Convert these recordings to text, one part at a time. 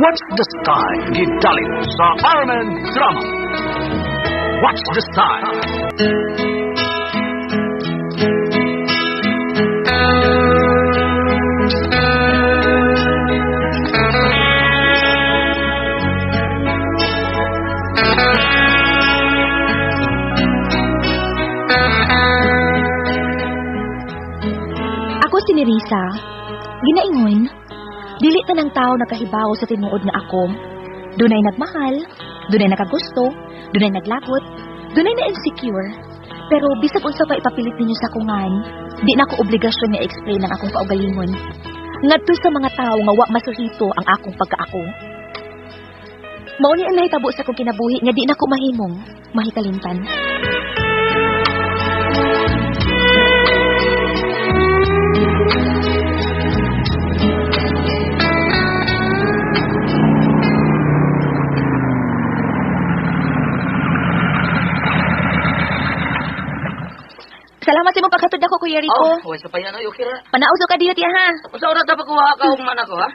Watch the Sky gidalit sa Fireman Drama. Watch the Sky. Ako si Nerissa. Ginaingon, dili ta ng tao nakahibaw sa tinuod nga ako. Dunay nagmahal, dunay nakagusto, dunay naglagot, dunay na insecure. Pero bisag unsa pa ipapilit ninyo sa kungan, di na ko obligasyon nga explain ang akong kaugalingon. Ngadto sa mga tao nga wa masuhito ang akong pagkaako. Mao ni ang nahitabo sa akong kinabuhi nga di na ko mahimong mahikalimtan. Salamat sa imong paghatod ako, Kuya Rico. Huwag sa payan, okay ra. Panauso ka dito, ha? Sa oras na pagkuha ka, man ako, ha?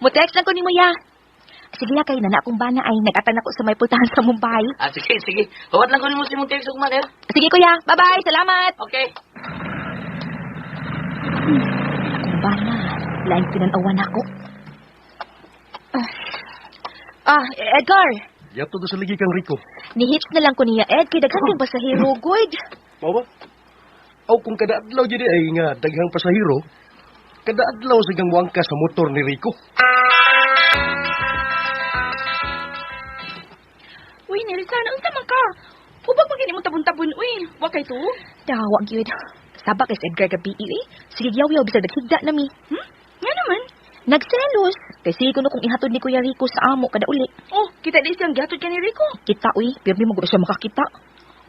Mo-text lang ko ni mo, ya. Sige ya, kay nana akong bana ay nag-atan ako sa may pultahan sa Mumbai. Sige. Huwag lang ko ni mo si mong text man, eh. Sige, Kuya. Bye-bye. Salamat. Okay. Akong bana. Laing pinanawan ako. Edgar. Yap to sa ligi kang Rico. Ni-hitch na lang ko niya, Ed. Kay daghan kang pasahero, good. Mao ba? Aw kung kada adlaw jud ay nga daghang pasahero, kada adlaw sigang wangka sa motor ni Rico. Uy, Nerissa, naunsa man ka? Hubag magini mo tabon-tabon, uy. Wa kay to? Tawag yun. Sabak is Edgar gabi, eh. Sige, yaw-yaw, bisa naghigda na mi. Nga naman. Nagselos. Kasi ko kung ihatod ni Kuya Rico sa amo kada uli. Oh, kita di siyang gihatod ka ni Rico. Kita, uy. Pirmi mo siya makakita.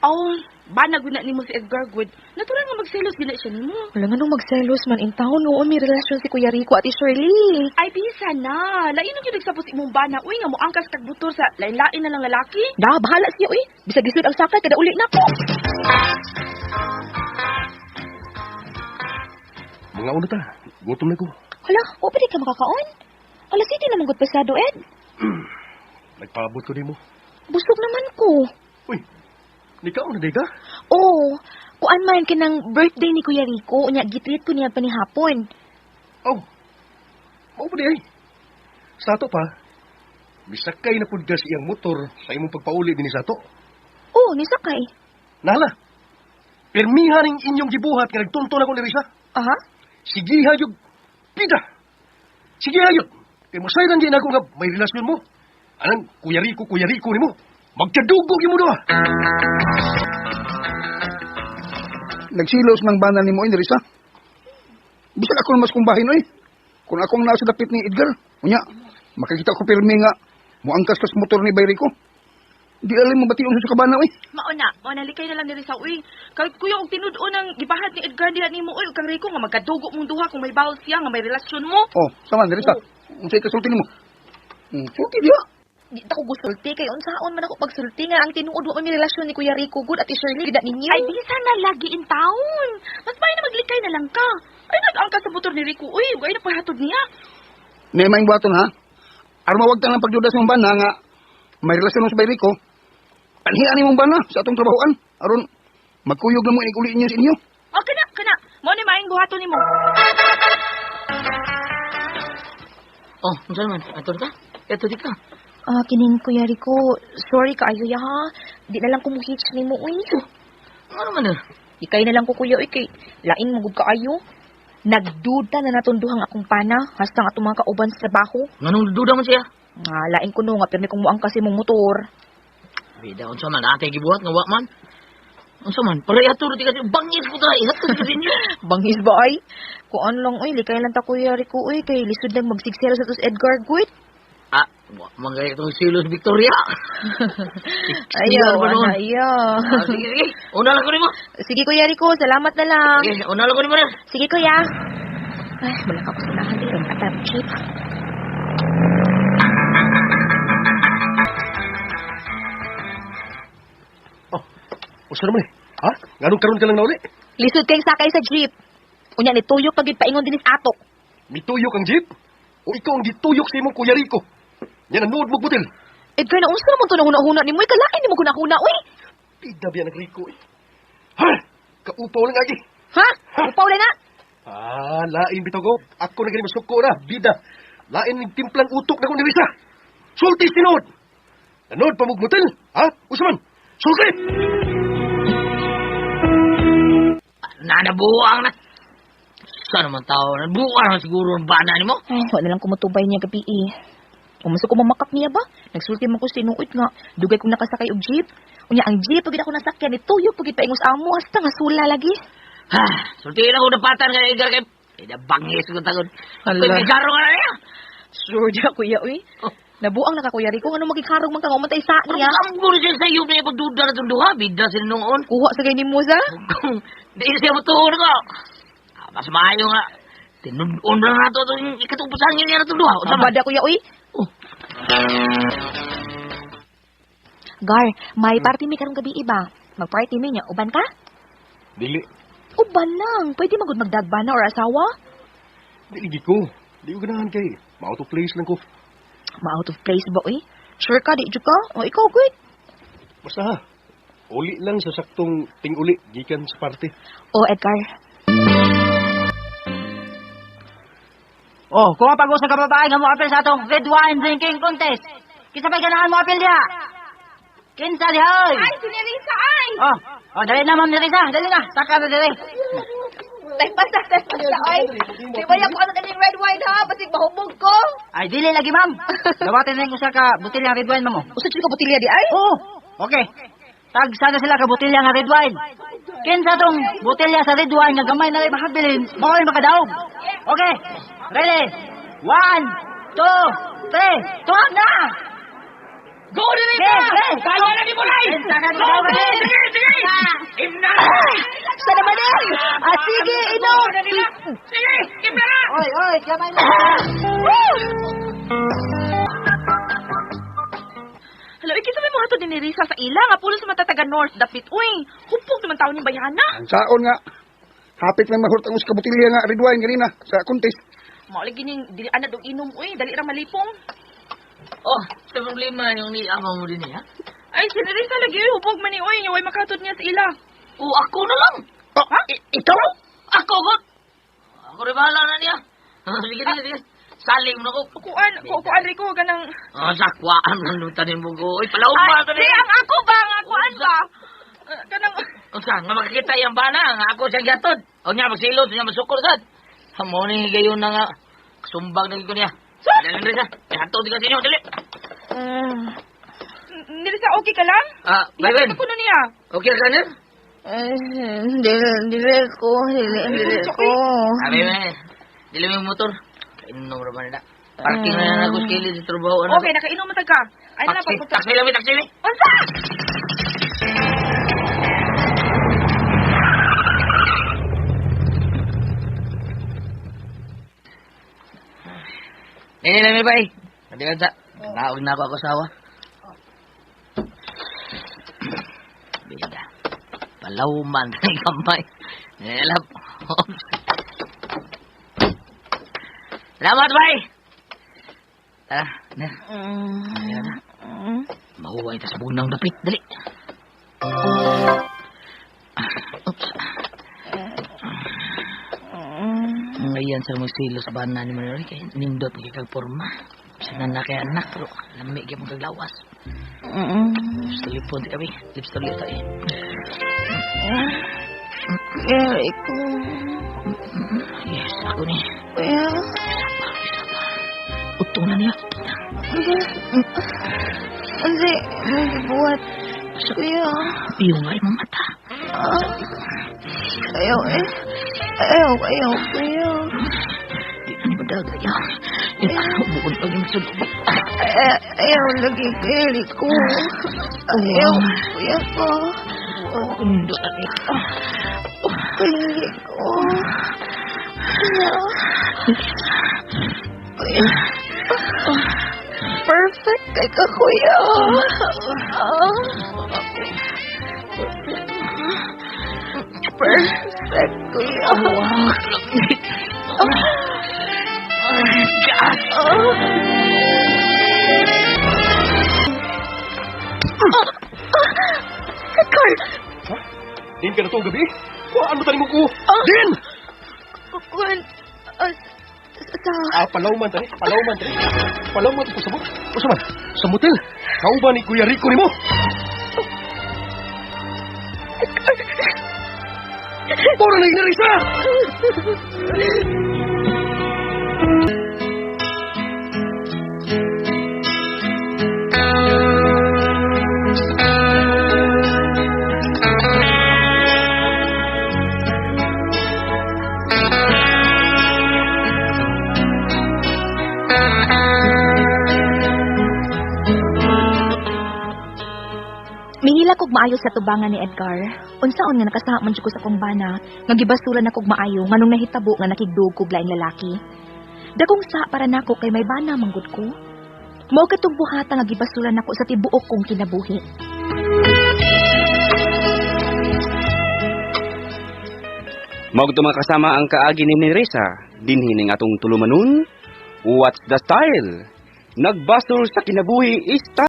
Oh, banag na nimo si Edgar Good. Natural nga magselos gina siya nimo. Wala nga nung magselos man in town. Noon may relasyon si Kuya Rico at Shirley. Ay, bisa na. Lain ang yung nagsapos imong bana. Uy, nga mo angkas kag butor sa lain-lain na lang lalaki. Da, bahala siya, uy. Bisa gisod ang sakay kada uli na ko. Mga una ta, gutom na ko. Hala, o pa di ka makakaon? Alas hindi naman good pasado, Ed. Nagpaabot ko nimo. Busog naman ko. Uy, nikaw na day ka? Oo. Kuan man kinang birthday ni Kuya Rico. Unya, gitreat ko niya pa ni hapon. Oh, mao ba di ay? Sa ato pa, bisakay na pud ka siyang motor sa imong pagpauli din sa ato. Oo, nisakay. Nala, permihan ang inyong gibuhat nga nagtunton ako ni Risa. Aha? Sige hayog, pida. Sige hayog. Kay masayran din ako nga may relasyon mo. Anang Kuya Rico ni mo. Magkadugog mo doon. Nagsilos ng bana ni mo, Risa. Bisag ako mas kumbahin, oy. Kung akong nasa dapit ni Edgar, unya, makikita ko pirmi nga, muangkas kas motor ni Bayrico. Di alam mo bationg sa kabana, oy. Mauna, likay na lang ni Risa, uy. Kay kuya, og tinud-o ng gibahat ni Edgar diha nimo, uy, kang Rico nga magkadugo mong duha kung may bawal siya nga may relasyon mo. Oh, sama ni Risa. Unsay kasulti nimo? Sulti diha. Di ako gusulti. Kay unsaon man ako pagsulti nga ang tinuod mo may relasyon ni Kuya Rico good at Shirley. Gida ninyo. Ay, bisa na lagi in town. Mas bahay na maglikay na lang ka. Ay, nag-angka sa motor ni Rico, uy, ay na pahatod niya. May maing buhaton, ha? Aron mawag ta ng pagdudas ng bana nga, may relasyon mo sa Bayrico. Panhian ni mong bana sa atong trabahoan. Aron, magkuyog na mo iniguli niyo sa inyo. Oh, kana. Mo ni maing buhaton nimo. Oh, unsa man? Ato ka? Eto di ka. Kining Kuya Rico, sorry ka ayo ya ha. Di na lang ko mo-hitch ni mo, uy. Ano man, Ikay na lang ko kuya, uy, kay lain magug ka ayo. Nagduda na natunduhang akong pana, hasta nga mga kauban sa trabaho. Nganong duda man siya? Lain ko no nga, pero may kung muang kasi mong motor. Bida, unsa man, atay gibuhat nga wa man. Unsa man, para ihatod di kasi bangis ko ta, ihatod ka din yun. Bangis ba ay? Kuan lang, uy, likay lang ta Kuya Rico, uy, kay lisod lang magsigsero sa tos Edgar Good. Mangay itong silos Victoria. Ayaw, Sige. Una lang ko nimo. Sige, Kuya Rico, salamat na lang. Sige, una lang ko nimo na. Sige, Kuya. Ay, wala ka ko sa lahat. Ang atap cheap. Usa naman eh. Ha? Nganong karon ka lang na uli? Lisod kayong sakay sa jeep. Unya ni tuyok pagid paingon dinis atok. Mituyok ang jeep? O ikaw ang gituyok sa imong Kuya Rico. Yan ang nuod mo butil. Edgar, naunsa naman ito na huna-huna ni mo? Ikalain ni mo kunakuna, uy. Pida biya ng Rico eh. Ha? Kaupaw lang lagi. Ha? Upaw na na. Lain bitaw ko. Ako na ganyan masuko na. Bida. Lain ng timplang utok na ko ni Risa. Sulti sinod. Nanood pa mugmutil. Ha? Usman. Sulti! Nabuang na. Saan naman tao? Nabuang naman siguro ang bana ni mo. Ay, wala lang kumutubay niya gabi eh. Kumusta ko mamakak niya ba? Nagsulti mo ko sinuot nga. Dugay kong nakasakay og jeep. Unya ang jeep, pagid ako nasakyan, ituyok, pagid pa ingos amo. Hasta nga sula lagi. Ha, sultiin ako napatan kay Edgar kay... bangis ko tagod. Hala. Kaya garo nga na niya. Sure dia, kuya, uy. Oh. Nabuang na ka, kuya Rico. Ano magkikarong man ka umatay sa Ano niya? ang gulo siya sa iyo na ipagduda na itong duha? Bida sila noon. Kuha sa kay ni Musa? Hindi siya matuhon ko. Mas maayo nga. Tinudon lang na ito itong ikatupusan niya na itong duha. Sabada, kuya, uy. Oh. Gar, may party mi karong gabi iba. Mag-party mi niya. Uban ka? Dili. Uban lang. Pwede magud magdagba na or asawa? Dili ko. Di ko ganahan kay. Ma-out of place lang ko. Ma-out of place ba, uy? Sure ka, di ka? O ikaw, good. Basta ha. Uli lang sa saktong ting-uli. Gikan sa party. O, Edgar. Oh, kung mapag sa kababae nga mo apel sa atong red wine drinking contest. Kinsa may ganahan mo apel diha? Kinsa diha? Ay, si Nerissa, ay! Dali na ma'am Nerissa, dali na. Saka na dali. Tay pasta, ay. Di ba yung ano kaning red wine, ha? Basig mahubog ko. Ay dili lagi ma'am. Dawatin na usa ka botelya red wine ma'am. Usa ka botilya di, ay? Oh, okay. Tag sana sila ka botelya nga red wine. Kinsa tong botelya sa red wine nga gamay na rin mahabilin, mao ay makadaog. Okay. Ready? 1, 2, 3. Tuwag na! Go na rin ka! Kaya na ni Mulay! Go! Sige! Imna! Sa naman eh! Sige, inom! Sige! Imna na! Oy, kamay na! Hello, ikita may mga ito din ni Risa sa ila. Nga pulo sa matataga North Dapit. Uy, hupog naman tao ni Bayana. Ang saon nga. Hapit lang mahurtang us kabutilya nga red wine ganina sa contest. Mauli gining dili ana dog inom uy, dali ra malipong. Oh, sa problema yung niamang mo din niya. Ay, si Risa lagi uy, hupog man ni uy, nga way makatod niya sa ila. Oh, ako na lang. Ha? Ikaw? Ako, God. Ako rin bahala na niya. Sige. Saling na ko. Kuan Rico ganang. Sakwaan ng lutanin mo ko. Uy, palaupa ka Ay, ang ako ba nga kuan ba? Kanang O saan, nga makikita yung bana, nga ako siyang gatod. O niya, magsilot, niya masukol, sad. Hamoni, gayon na nga. Sumbag na ko niya. Dali rin siya. Gatod ka sinyo, dali. Nilisa, okay ka lang? Bayben. Ako na niya. Okay ka niya? Dili ko. Sabi mo, dili mo yung motor. Kainom naman nila. Parking na yan ako skilid sa trabaho. Okay, nakainom mo ka. Ay na, Taksi lang. Unsa? Nini namin ba eh? Hindi ka sa. Naog na ako asawa. Bida. Palauman na yung kamay. Nilap. Salamat, bay! Tara, Ner. Tara. Mahuway ta sa bunang dapit. Dali. Oops. Ngayon sa mga silos bana ni Manori kay nindot pagkakagporma. Sa na kay anak pero lamig yung maglawas. Lips to lip po kami. Lips to lip tayo. Iko. Yes, ako ni. Kuya. Utong na niya. Hindi. Buat. Kuya. Yung ay mamata. Ayaw, kuya. Di na ni madaga yan. Bukod pag yung sulog. Ayaw, lagi kaya ko. Ayaw, kuya ko. Undo na niya. Kuya ko. Kuya. Perfect kay ka, kuya. Perfect, kuya. Wow. Edgar! Ha? Din ka na to gabi? Ano tani mo ko? Din! Kuan, sa... Palawman tani. Palawman ito sa motel. Usaman, sa motel. Kauban ni Kuya Rico ni mo. Pura na inarisa! Mihila kog maayo sa tubangan ni Edgar. Unsaon nga nakasaha man jud ko sa kong bana, nga gibasuran na kog maayo nganong nahitabo nga nakigdug kog laing lalaki. Dagong sa para nako kay may bana manggod ko. Mao katong buhata nga gibasuran nako sa tibuok kong kinabuhi. Mao to makasama ang kaagi ni Risa dinhi ning atong tulumanon. What's the style? Nagbasol sa kinabuhi is